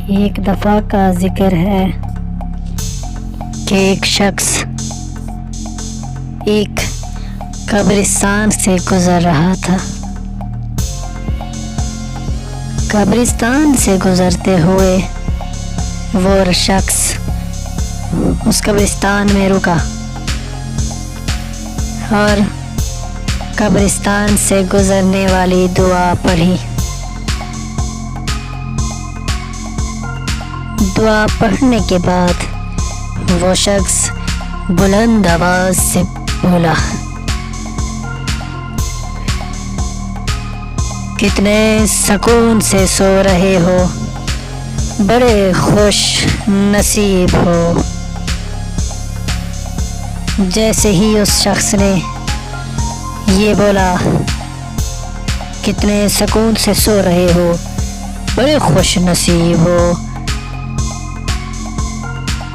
एक दफ़ा का जिक्र है कि एक शख्स एक कब्रिस्तान से गुज़र रहा था। कब्रिस्तान से गुज़रते हुए वो शख्स उस कब्रिस्तान में रुका और कब्रिस्तान से गुज़रने वाली दुआ पढ़ी। दुआ पढ़ने के बाद वो शख्स बुलंद आवाज़ से बोला, कितने सुकून से सो रहे हो, बड़े खुश नसीब हो। जैसे ही उस शख्स ने ये बोला, कितने सुकून से सो रहे हो, बड़े खुश नसीब हो,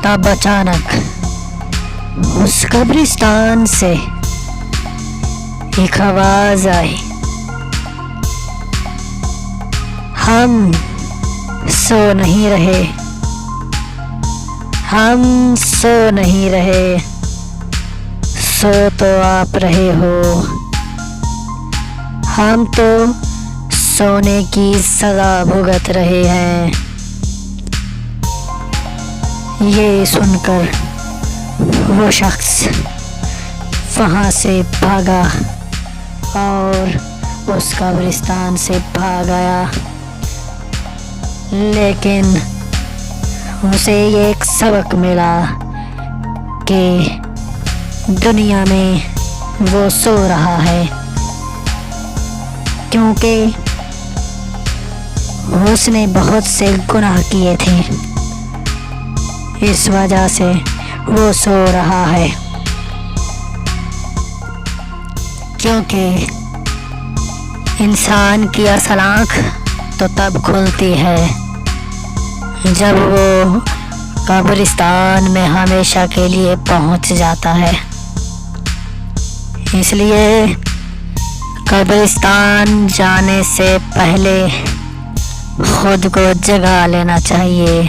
तब अचानक उस कब्रिस्तान से एक आवाज आई, हम सो नहीं रहे, हम सो नहीं रहे, सो तो आप रहे हो, हम तो सोने की सजा भुगत रहे हैं। ये सुनकर वो शख्स वहाँ से भागा और उस कब्रिस्तान से भाग आया, लेकिन उसे ये एक सबक मिला कि दुनिया में वो सो रहा है, क्योंकि उसने बहुत से गुनाह किए थे, इस वजह से वो सो रहा है। क्योंकि इंसान की असल आँख तो तब खुलती है जब वो कब्रिस्तान में हमेशा के लिए पहुंच जाता है। इसलिए कब्रिस्तान जाने से पहले खुद को जगा लेना चाहिए,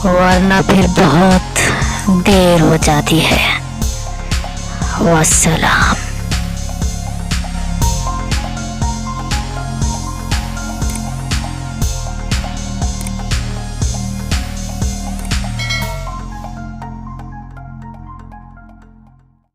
वरना फिर बहुत देर हो जाती है। वस्सलाम।